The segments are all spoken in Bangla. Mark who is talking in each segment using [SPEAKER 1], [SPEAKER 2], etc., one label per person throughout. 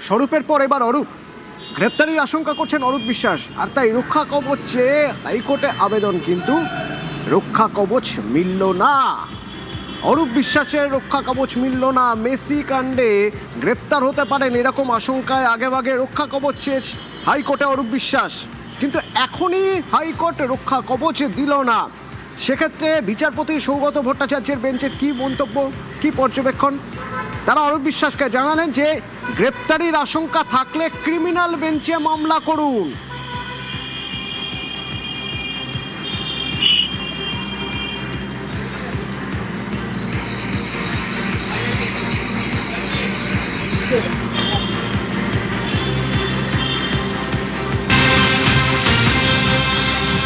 [SPEAKER 1] স্বরূপের পর এবার অরূপ গ্রেপ্তারির আশঙ্কা করছেন অরূপ বিশ্বাস, আর তাই রক্ষা কবচ চেয়ে হাইকোর্টে আবেদন, কিন্তু রক্ষা কবচ মিলল না। অরূপ বিশ্বাসের রক্ষা কবচ মিলল না। মেসি কাণ্ডে গ্রেপ্তার হতে পারেন এরকম আশঙ্কায় আগেভাগে রক্ষা কবচ চেয়েছে হাইকোর্টে অরূপ বিশ্বাস, কিন্তু এখনই হাইকোর্ট রক্ষা কবচ দিল না। সেক্ষেত্রে বিচারপতি সৌগত ভট্টাচার্যের বেঞ্চের কি মন্তব্য, কি পর্যবেক্ষণ? তারা অরূপ বিশ্বাসকে জানালেন যে গ্রেপ্তারির আশঙ্কা থাকলে ক্রিমিনাল বেঞ্চে মামলা করুন।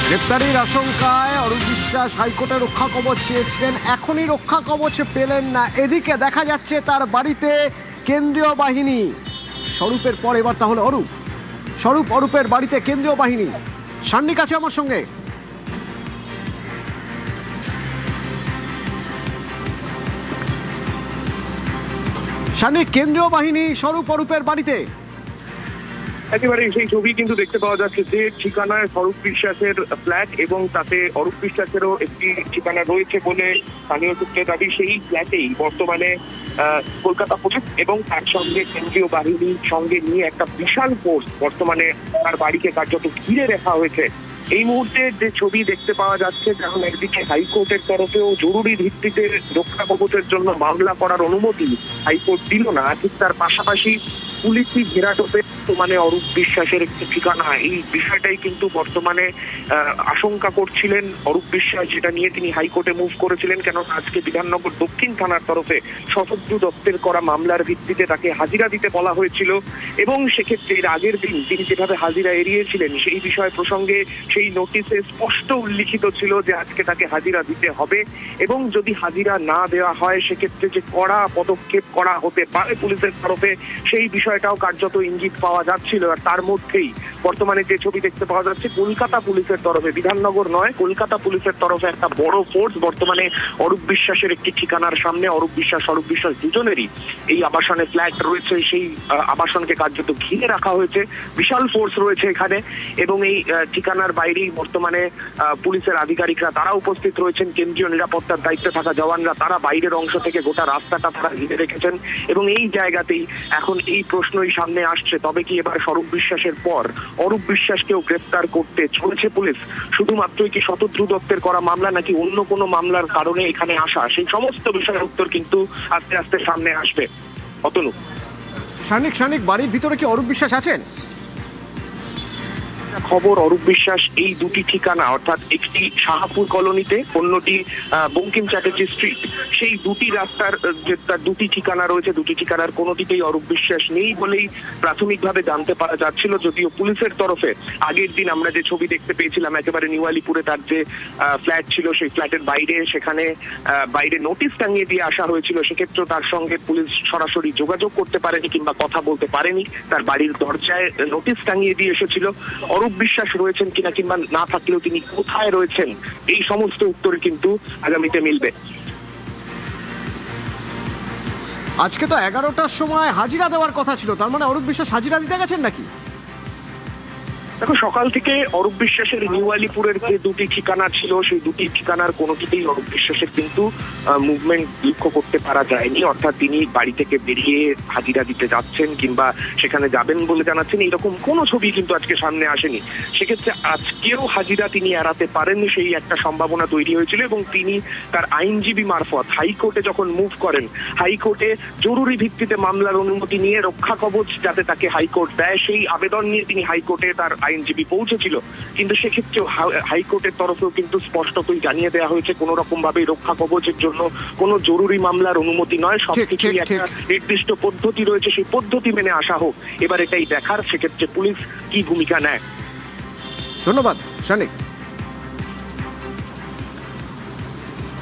[SPEAKER 1] গ্রেপ্তারির আশঙ্কায় অরূপ বিশ্বাস হাইকোর্টে রক্ষা কবচ চেয়েছিলেন, এখনই রক্ষা কবচ পেলেন না। এদিকে দেখা যাচ্ছে তার বাড়িতে কেন্দ্রীয় বাহিনী। স্বরূপের পর এবার তাহলে অরূপের বাড়িতে কেন্দ্রীয় বাহিনী। সান্নিক আছে আমার সঙ্গে। সান্নিক, কেন্দ্রীয় বাহিনী অরূপের বাড়িতে
[SPEAKER 2] একেবারে সেই ছবি কিন্তু দেখতে পাওয়া যাচ্ছে যে ঠিকানায় স্বরূপ বিশ্বাসের ফ্ল্যাট, এবং তাতে অরূপ বিশ্বাসেরও একটি ঠিকানা রয়েছে বলে স্থানীয় সূত্রে দাবি। সেই ফ্ল্যাটেই বর্তমানে কলকাতা পুলিশ এবং তার সঙ্গে কেন্দ্রীয় বাহিনীর সঙ্গে নিয়ে একটা বিশাল ফোর্স বর্তমানে তার বাড়িকে কার্যত ঘিরে রাখা হয়েছে। এই মুহূর্তে যে ছবি দেখতে পাওয়া যাচ্ছে, যেমন একদিকে হাইকোর্টের তরফেও জরুরি ভিত্তিতে রক্ষা কবচের জন্য মামলা করার অনুমতি হাইকোর্ট দিল না, ঠিক তার পাশাপাশি পুলিশি ঘেরাটোপে মানে অরূপ বিশ্বাসের একটি ঠিকানা, এই বিষয়টাই কিন্তু বর্তমানে আশঙ্কা করছিলেন অরূপ বিশ্বাস, যেটা নিয়ে তিনি হাইকোর্টে মুভ করেছিলেন। কেন আজকে বিধাননগর দক্ষিণ থানার তরফে শতদ্রু দত্তের করা মামলার ভিত্তিতে তাকে হাজিরা দিতে বলা হয়েছিল, এবং সেক্ষেত্রে এর আগের দিন তিনি যেভাবে হাজিরা এড়িয়েছিলেন সেই বিষয় প্রসঙ্গে সেই নোটিশে স্পষ্ট উল্লিখিত ছিল যে আজকে তাকে হাজিরা দিতে হবে, এবং যদি হাজিরা না দেওয়া হয় সেক্ষেত্রে যে কড়া পদক্ষেপ করা হতে পারে পুলিশের তরফে, সেই বিষয়টাও কার্যত ইঙ্গিত পাওয়া যাচ্ছিল। আর তার মধ্যেই বর্তমানে যে ছবি দেখতে পাওয়া যাচ্ছে, কলকাতা পুলিশের তরফে, বিধাননগর নয় কলকাতা পুলিশের তরফে একটা বড় ফোর্স বর্তমানে অরূপ বিশ্বাসের একটি ঠিকানার সামনে। অরূপ বিশ্বাস দুজনেরই এই আবাসনে ফ্ল্যাট রয়েছে, সেই আবাসনকে কার্যত ঘিরে রাখা হয়েছে, বিশাল ফোর্স রয়েছে এখানে, এবং এই ঠিকানার বাইরেই বর্তমানে পুলিশের আধিকারিকরা তারা উপস্থিত রয়েছেন, কেন্দ্রীয় নিরাপত্তার দায়িত্বে থাকা জওয়ানরা তারা বাইরের অংশ থেকে গোটা রাস্তাটা তারা ঘিরে রেখেছেন, এবং এই জায়গাতেই এখন এই প্রশ্নই সামনে আসছে, তবে কি এবার স্বরূপ বিশ্বাসের পর অরূপ বিশ্বাসকেও গ্রেফতার করতে চলেছে পুলিশ? শুধুমাত্রই কি শতদ্রু দত্তের করা মামলা, নাকি অন্য কোনো মামলার কারণে এখানে আসা, সেই সমস্ত বিষয়ের উত্তর কিন্তু আস্তে আস্তে সামনে আসবে। অতনু,
[SPEAKER 1] সান্নিক, বাড়ির ভিতরে কি অরূপ বিশ্বাস আছেন?
[SPEAKER 2] খবর অরূপ বিশ্বাস এই দুটি ঠিকানা, অর্থাৎ একটি শাহপুর কলোনিতে, অন্যটি বঙ্কিম চ্যাটার্জি স্ট্রিট, সেই দুটি রাস্তার যে তার দুটি ঠিকানা রয়েছে, দুটি ঠিকানার কোনোটিতেই অরূপ বিশ্বাস নেই বলেই প্রাথমিকভাবে জানতে পারা যাচ্ছিল। যদিও পুলিশের তরফে আগের দিন আমরা যে ছবি দেখতে পেয়েছিলাম একেবারে নিউ আলিপুরে তার যে ফ্ল্যাট ছিল, সেই ফ্ল্যাটের বাইরে সেখানে বাইরে নোটিশ টাঙিয়ে দিয়ে আসা হয়েছিল, সেক্ষেত্রে তার সঙ্গে পুলিশ সরাসরি যোগাযোগ করতে পারেনি কিংবা কথা বলতে পারেনি, তার বাড়ির দরজায় নোটিশ টাঙিয়ে দিয়ে এসেছিল। অরূপ বিশ্বাস রয়েছেন কিনা কিংবা না থাকলেও তিনি কোথায় রয়েছেন, এই সমস্ত উত্তর কিন্তু আগামীতে মিলবে।
[SPEAKER 1] আজকে তো 11টার সময় হাজিরা দেওয়ার কথা ছিল, তার মানে অরূপ বিশ্বাস হাজিরা দিতে গেছেন নাকি?
[SPEAKER 2] দেখো, সকাল থেকে অরূপ বিশ্বাসের নিউ আলিপুরের যে দুটি ঠিকানা ছিল, সেই দুটি ঠিকানার কোনোটিতেই অরূপ বিশ্বাসের কিন্তু মুভমেন্ট লক্ষ্য করতে পারা যায়নি, অর্থাৎ তিনি বাড়ি থেকে বেরিয়ে হাজিরা দিতে যাচ্ছেন কিংবা সেখানে যাবেন বলে জানাচ্ছেন, এইরকম কোনো ছবি কিন্তু আজকে সামনে আসেনি। সেক্ষেত্রে আজকেও হাজিরা তিনি এড়াতে পারেননি, সেই একটা সম্ভাবনা তৈরি হয়েছিল, এবং তিনি তার আইনজীবী মারফত হাইকোর্টে যখন মুভ করেন, হাইকোর্টে জরুরি ভিত্তিতে মামলার অনুমতি নিয়ে রক্ষা কবচ যাতে তাকে হাইকোর্ট দেয়, সেই আবেদন নিয়ে তিনি হাইকোর্টে তার আইনজীবী পৌঁছেছিল, কিন্তু সেক্ষেত্রেও হাইকোর্টের তরফেও কিন্তু স্পষ্টতই জানিয়ে দেওয়া হয়েছে কোনো রকম ভাবে রক্ষা কবচের জন্য কোনো জরুরি মামলার অনুমতি নয়, সবকিছুই একটা নির্দিষ্ট পদ্ধতি রয়েছে, সেই পদ্ধতি মেনে আসা হোক। এবার এটাই দেখার সেক্ষেত্রে পুলিশ কি ভূমিকা নেয়।
[SPEAKER 1] ধন্যবাদ সান্নিক।